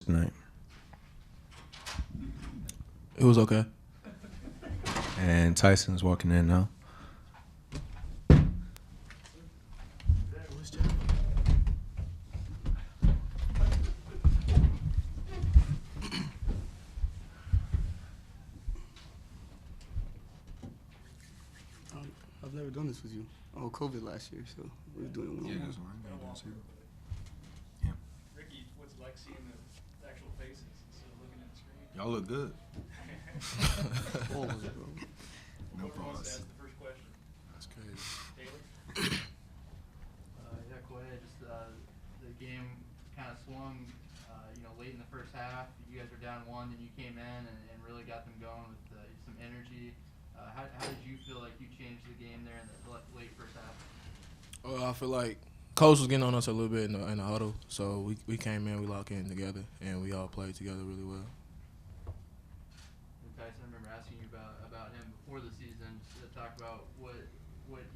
tonight? It was okay. And Tyson's walking in now. I've never done this with you. Oh, COVID last year, so we were doing it one-on-one. that's fine. Yeah. Ricky, what's it like seeing the actual faces instead of looking at the screen? Y'all look good. Pause, bro. No Whoever wants to pause. ask the first question. That's crazy. Taylor? Yeah, go ahead. Just the game kind of swung, late in the first half. You guys were down 1, then you came in and really got them going with some energy. How did you feel like you changed the game there in the late first half? I feel like Coach was getting on us a little bit in the huddle, so we came in, we locked in together, and we all played together really well. And Tyson, I remember asking you about him before the season, just to talk about what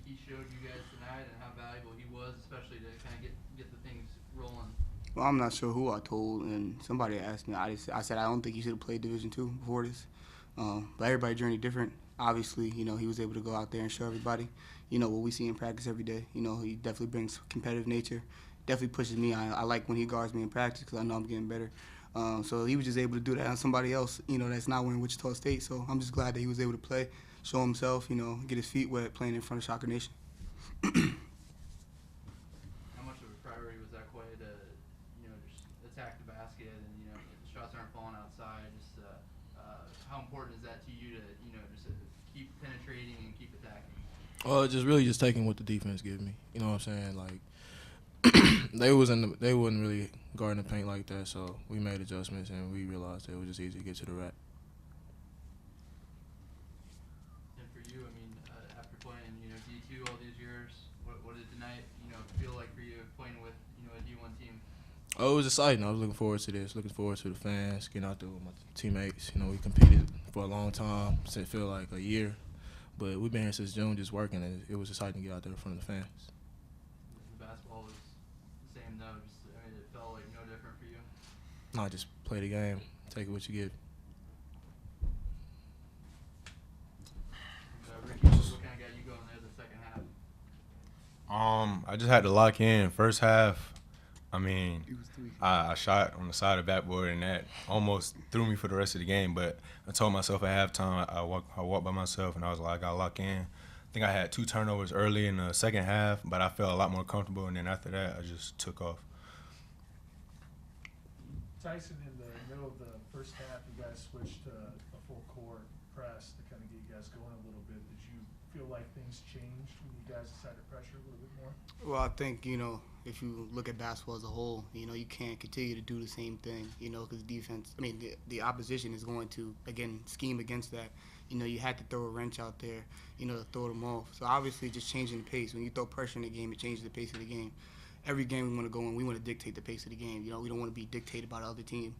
he showed you guys tonight and how valuable he was, especially to kind of get the things rolling. Well, I'm not sure who I told, and somebody asked me. I said I don't think he should have played Division II before this. But everybody's journey different. Obviously, he was able to go out there and show everybody, what we see in practice every day. He definitely brings competitive nature. Definitely pushes me. I like when he guards me in practice because I know I'm getting better. So he was just able to do that on somebody else, that's not wearing Wichita State. So I'm just glad that he was able to play, show himself, get his feet wet playing in front of Shocker Nation. How much of a priority was that, Quay, to just attack the basket and if the shots aren't falling outside? Just how important is that to you to just keep penetrating and keep attacking? Just taking what the defense gives me. You know what I'm saying? Like they wasn't really guarding the paint like that, so we made adjustments and we realized that it was just easy to get to the rack. And for you, after playing D2 all these years, what did tonight feel like for you playing with a D1 team? Oh, it was exciting. I was looking forward to this. Looking forward to the fans, getting out there with my teammates. We competed for a long time. It feel like a year. But we've been here since June just working, and it was exciting to get out there in front of the fans. The basketball was the same, though. It felt like no different for you. No, just play the game. Take it what you get. Ricky, what kind of got you going there the second half? I just had to lock in. First half, I shot on the side of the backboard, and that almost threw me for the rest of the game. But I told myself at halftime I walked by myself, and I was like, I got to lock in. I think I had 2 turnovers early in the second half, but I felt a lot more comfortable. And then after that, I just took off. Tyson, in the middle of the first half, you guys switched to a full court press to kind of get you guys going a little bit. Did you feel like things changed when you guys decided to pressure a little bit more? Well, I think, if you look at basketball as a whole, you can't continue to do the same thing, because the opposition is going to, again, scheme against that. You had to throw a wrench out there, to throw them off. So obviously just changing the pace. When you throw pressure in the game, it changes the pace of the game. Every game we want to go in, we want to dictate the pace of the game. We don't want to be dictated by the other team.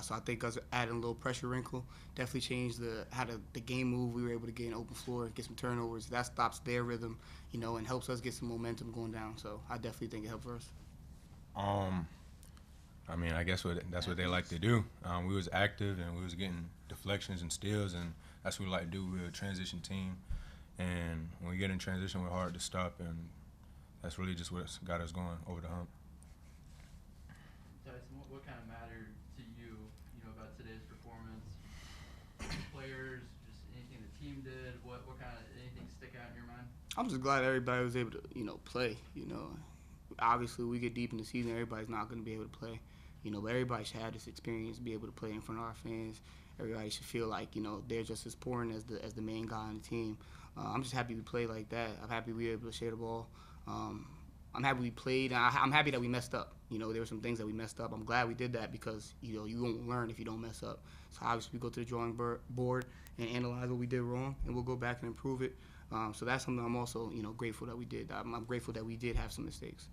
So I think us adding a little pressure wrinkle definitely changed how the game move. We were able to get an open floor, get some turnovers. That stops their rhythm, and helps us get some momentum going down. So I definitely think it helped for us. I guess that's what they like to do. We was active and we was getting deflections and steals, and that's what we like to do. We're a transition team, and when we get in transition, we're hard to stop, and that's really just what's got us going over the hump. Tyson, what kind of mattered to you, about today's performance? Players, just anything the team did? What kind of anything stick out in your mind? I'm just glad everybody was able to, play. Obviously we get deep in the season, everybody's not going to be able to play. But everybody should have this experience, be able to play in front of our fans. Everybody should feel like, they're just as important as the main guy on the team. I'm just happy we played like that. I'm happy we were able to share the ball. I'm happy we played. I'm happy that we messed up. There were some things that we messed up. I'm glad we did that because, you won't learn if you don't mess up. So obviously we go to the drawing board and analyze what we did wrong, and we'll go back and improve it. So that's something I'm also, grateful that we did. I'm grateful that we did have some mistakes.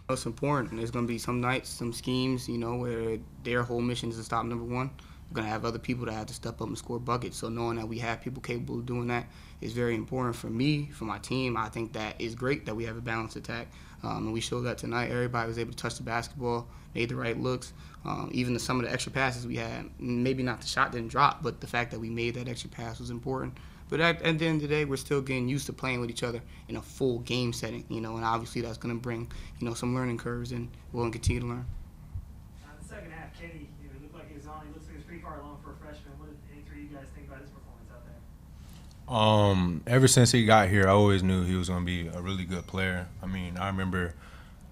It's important. There's going to be some nights, some schemes, where their whole mission is to stop number one. We're going to have other people that have to step up and score buckets. So knowing that we have people capable of doing that is very important for me, for my team. I think that is great that we have a balanced attack. And we showed that tonight. Everybody was able to touch the basketball, made the right looks. Even some of the extra passes we had, maybe not the shot didn't drop, but the fact that we made that extra pass was important. But at the end of the day, we're still getting used to playing with each other in a full game setting, and obviously that's going to bring, some learning curves, and we'll continue to learn. The second half, Kenny, it looked like he was on. He looks like he was pretty far along for a freshman. What did any three of you guys think about his performance out there? Ever since he got here, I always knew he was going to be a really good player. I mean, I remember,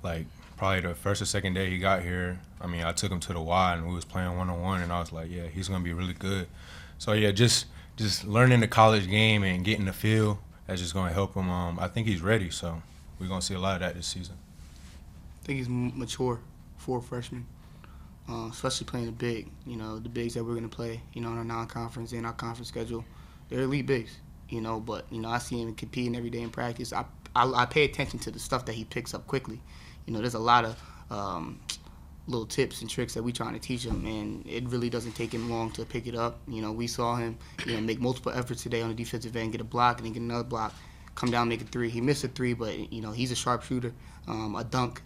probably the first or second day he got here, I took him to the Y, and we was playing one-on-one, and I was like, yeah, he's going to be really good. So, yeah, just learning the college game and getting the feel, that's just going to help him. I think he's ready, so we're going to see a lot of that this season. I think he's mature for a freshman, especially playing the big. The bigs that we're going to play, in our non-conference and our conference schedule, they're elite bigs, but, I see him competing every day in practice. I pay attention to the stuff that he picks up quickly. There's a lot of little tips and tricks that we're trying to teach him, and it really doesn't take him long to pick it up. We saw him, make multiple efforts today on the defensive end, get a block, and then get another block, come down, make a three. He missed a three, but, he's a sharpshooter, a dunk.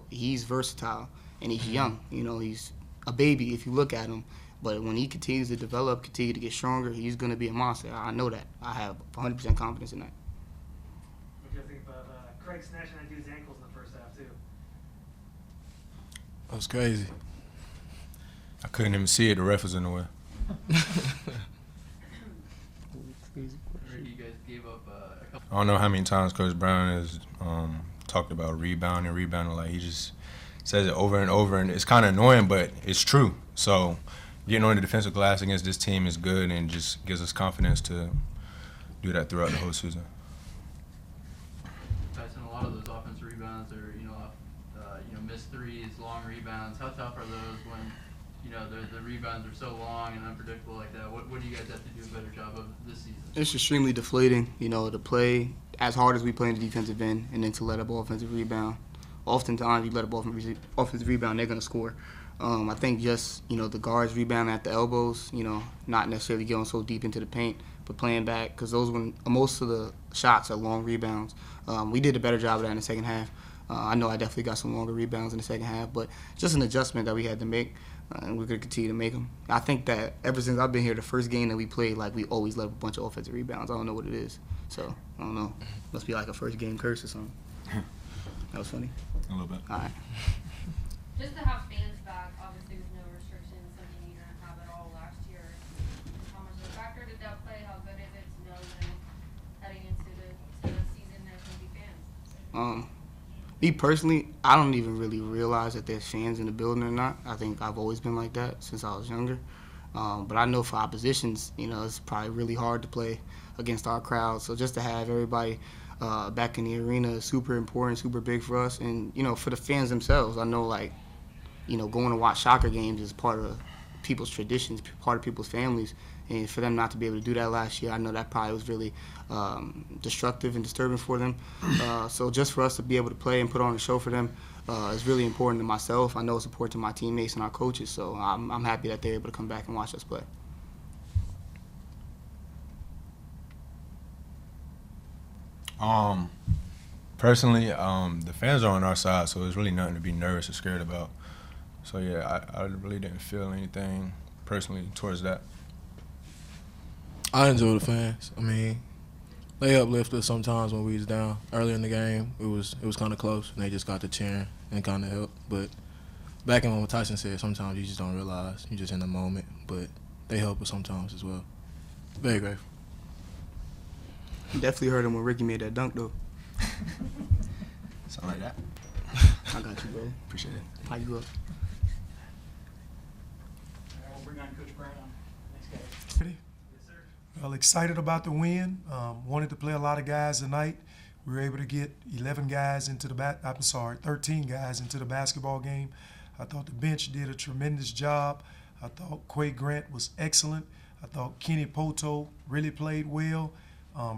He's versatile, and he's young. He's a baby if you look at him. But when he continues to develop, continue to get stronger, he's going to be a monster. I know that. I have 100% confidence in that. What do you think about Craig snatching that dude's ankles in the first half, too? That was crazy. I couldn't even see it. The ref was in the way. You guys gave up a couple. I don't know how many times Coach Brown has talked about rebounding. Like, he just says it over and over, and it's kind of annoying, but it's true. So getting on the defensive glass against this team is good and just gives us confidence to do that throughout the whole season. Tyson, a lot of those offensive rebounds are, missed threes, long rebounds. How tough are those when, the rebounds are so long and unpredictable like that? What do you guys have to do a better job of this season? It's extremely deflating, to play as hard as we play in the defensive end and then to let up offensive rebound. Oftentimes, you let up offensive rebound, they're going to score. I think just, the guards rebound at the elbows, not necessarily going so deep into the paint, but playing back, because most of the shots are long rebounds. We did a better job of that in the second half. I know I definitely got some longer rebounds in the second half, but just an adjustment that we had to make, and we're going to continue to make them. I think that ever since I've been here, the first game that we played, we always let up a bunch of offensive rebounds. I don't know what it is. So, I don't know. Must be like a first game curse or something. That was funny. A little bit. All right. Just to have fans back, obviously with no restrictions, something you didn't have at all last year. How much of a factor did that play? How good is it to know that heading into the season there's going to be fans? Me personally, I don't even really realize that there's fans in the building or not. I think I've always been like that since I was younger. But I know for oppositions, it's probably really hard to play against our crowd. So just to have everybody back in the arena is super important, super big for us. And, for the fans themselves, I know, going to watch soccer games is part of people's traditions, part of people's families. And for them not to be able to do that last year, I know that probably was really destructive and disturbing for them. So just for us to be able to play and put on a show for them is really important to myself. I know it's important to my teammates and our coaches. So I'm happy that they're able to come back and watch us play. Personally, the fans are on our side, so there's really nothing to be nervous or scared about. So, yeah, I really didn't feel anything personally towards that. I enjoy the fans. They uplift us sometimes when we was down. Early in the game, it was kind of close, and they just got to cheering and kind of helped. But back in what Tyson said, sometimes you just don't realize. You're just in the moment. But they help us sometimes as well. Very grateful. Definitely heard him when Ricky made that dunk, though. Something like that. I got you, bro. Appreciate it. How you up? We'll bring on Coach Brown. Next guy. Ready? Yes, sir. Well, excited about the win. Wanted to play a lot of guys tonight. We were able to get 13 guys into the basketball game. I thought the bench did a tremendous job. I thought Quay Grant was excellent. I thought Kenny Poto really played well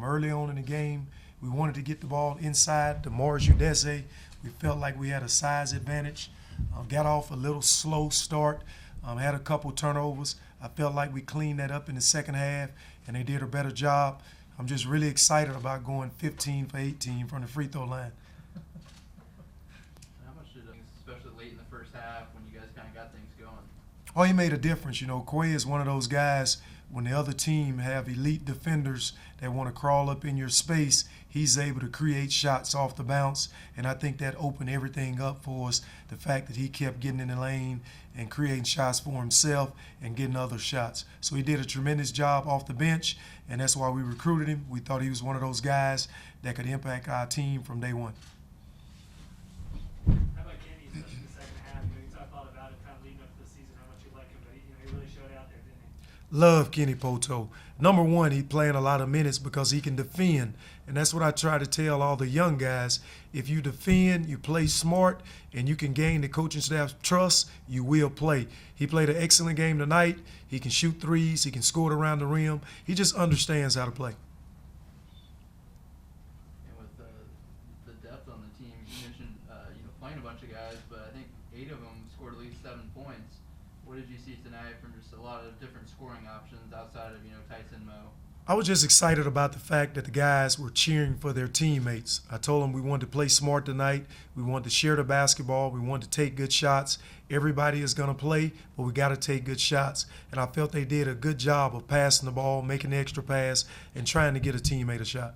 early on in the game. We wanted to get the ball inside to Morris Udeze. We felt like we had a size advantage. Got off a little slow start, had a couple turnovers. I felt like we cleaned that up in the second half, and they did a better job. I'm just really excited about going 15 for 18 from the free throw line. How much did, especially late in the first half, when you guys kind of got things going? Oh, he made a difference. You know, Quay is one of those guys, when the other team have elite defenders that want to crawl up in your space, he's able to create shots off the bounce, and I think that opened everything up for us, the fact that he kept getting in the lane and creating shots for himself and getting other shots. So he did a tremendous job off the bench, and that's why we recruited him. We thought he was one of those guys that could impact our team from day one. How about Kenny, especially in the second half? You talked a lot about it kind of leading up to the season, how much you like him, but he really showed out there, didn't he? Love Kenny Poto. Number one, he's playing a lot of minutes because he can defend. And that's what I try to tell all the young guys. If you defend, you play smart, and you can gain the coaching staff's trust, you will play. He played an excellent game tonight. He can shoot threes. He can score it around the rim. He just understands how to play. And with the depth on the team, you mentioned playing a bunch of guys, but I think 8 of them scored at least 7 points. What did you see tonight from just a lot of different scoring options outside of Tyson, Mo? I was just excited about the fact that the guys were cheering for their teammates. I told them we wanted to play smart tonight. We wanted to share the basketball. We wanted to take good shots. Everybody is going to play, but we got to take good shots. And I felt they did a good job of passing the ball, making the extra pass, and trying to get a teammate a shot.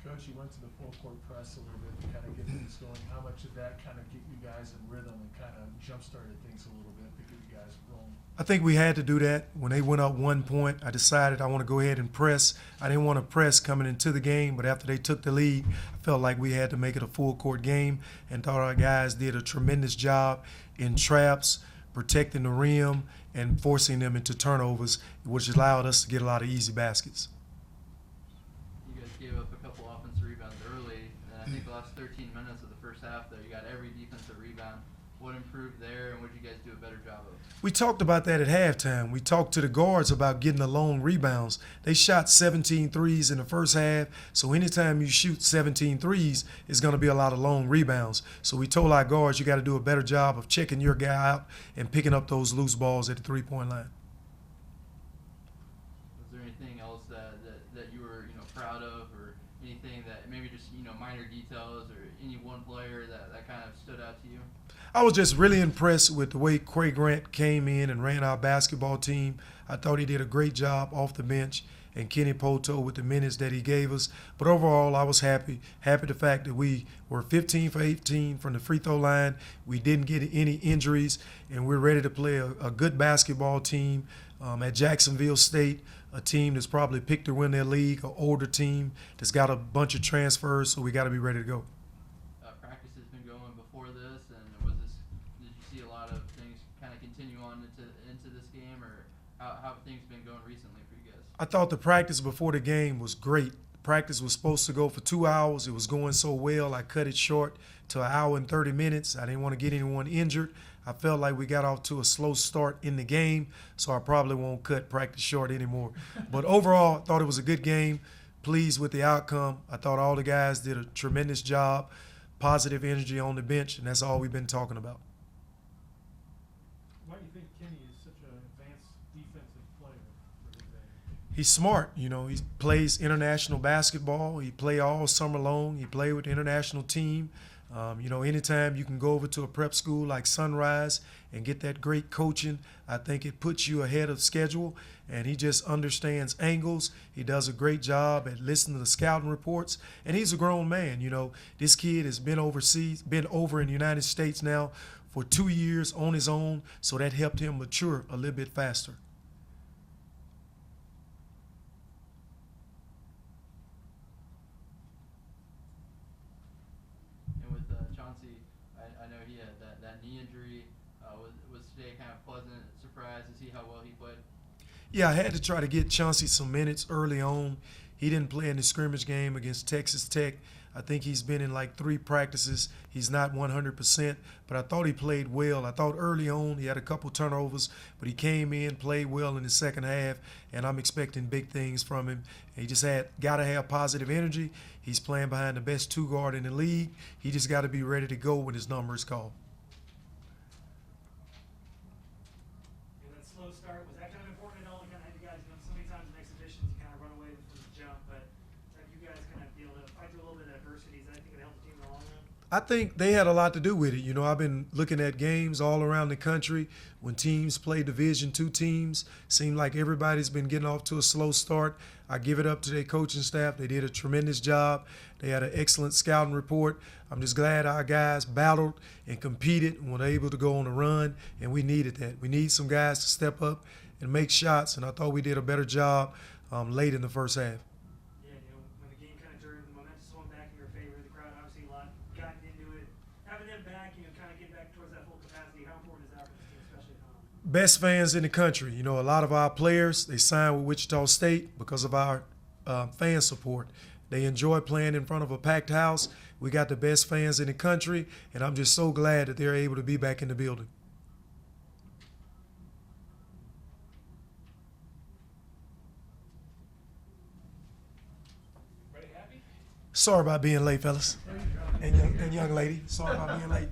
Coach, you went to the full court press a little bit to kind of get things going. How much did that kind of get you guys in rhythm and kind of jump-started things a little bit to get you guys rolling? I think we had to do that. When they went up 1 point, I decided I want to go ahead and press. I didn't want to press coming into the game, but after they took the lead, I felt like we had to make it a full court game, and thought our guys did a tremendous job in traps, protecting the rim, and forcing them into turnovers, which allowed us to get a lot of easy baskets. You guys gave up a couple offensive rebounds early, and I think the last 13 minutes of the first half, though, you got every defensive rebound. What improved there, and what did you guys do a better job of? We talked about that at halftime. We talked to the guards about getting the lone rebounds. They shot 17 threes in the first half, so anytime you shoot 17 threes, it's going to be a lot of lone rebounds. So we told our guards, you got to do a better job of checking your guy out and picking up those loose balls at the three-point line. Was there anything else that you were proud of, or anything that maybe just minor details, or any one player that kind of stood out to you? I was just really impressed with the way Quay Grant came in and ran our basketball team. I thought he did a great job off the bench, and Kenny Poto with the minutes that he gave us. But overall, I was happy the fact that we were 15 for 18 from the free throw line. We didn't get any injuries, and we're ready to play a good basketball team at Jacksonville State, a team that's probably picked to win their league, an older team that's got a bunch of transfers, so we got to be ready to go. Practice has been going before this, and did you see a lot of things kind of continue on into this game, or how have things been going recently for you guys? I thought the practice before the game was great. Practice was supposed to go for 2 hours. It was going so well, I cut it short to 1 hour and 30 minutes. I didn't want to get anyone injured. I felt like we got off to a slow start in the game, so I probably won't cut practice short anymore. But overall, I thought it was a good game. Pleased with the outcome. I thought all the guys did a tremendous job. Positive energy on the bench, and that's all we've been talking about. Why do you think Kenny is such an advanced defensive player for his age? He's smart. He plays international basketball. He played all summer long. He played with the international team. Anytime you can go over to a prep school like Sunrise and get that great coaching, I think it puts you ahead of schedule. And he just understands angles. He does a great job at listening to the scouting reports. And he's a grown man. This kid has been overseas, been over in the United States now for 2 years on his own, so that helped him mature a little bit faster. And with Chauncey, I know he had that knee injury. Was today kind of pleasant surprise to see how well he played? Yeah, I had to try to get Chauncey some minutes early on. He didn't play in the scrimmage game against Texas Tech. I think he's been in like 3 practices. He's not 100%, but I thought he played well. I thought early on he had a couple turnovers, but he came in, played well in the second half, and I'm expecting big things from him. He just got to have positive energy. He's playing behind the best 2 guard in the league. He just got to be ready to go when his number is called. slow start. Was that kind of important at all to kind of have you guys, so many times in exhibitions you kind of run away from the jump, but to have you guys kind of be able to fight through a little bit of adversity, is that think it helped the team in the long run? I think they had a lot to do with it. You know, I've been looking at games all around the country when teams play Division II teams. Seemed like everybody's been getting off to a slow start. I give it up to their coaching staff. They did a tremendous job. They had an excellent scouting report. I'm just glad our guys battled and competed and were able to go on a run, and we needed that. We need some guys to step up and make shots, and I thought we did a better job late in the first half. Yeah, when the game kind of turned, the momentum swung back in your favor, the crowd obviously a lot gotten into it. Having them back, kind of get back towards that full capacity, how important is that for this team, especially at home? Best fans in the country. You know, a lot of our players, they signed with Wichita State because of our fan support. They enjoy playing in front of a packed house. We got the best fans in the country, and I'm just so glad that they're able to be back in the building. Everybody happy? Sorry about being late, fellas. And young lady. Sorry about being late.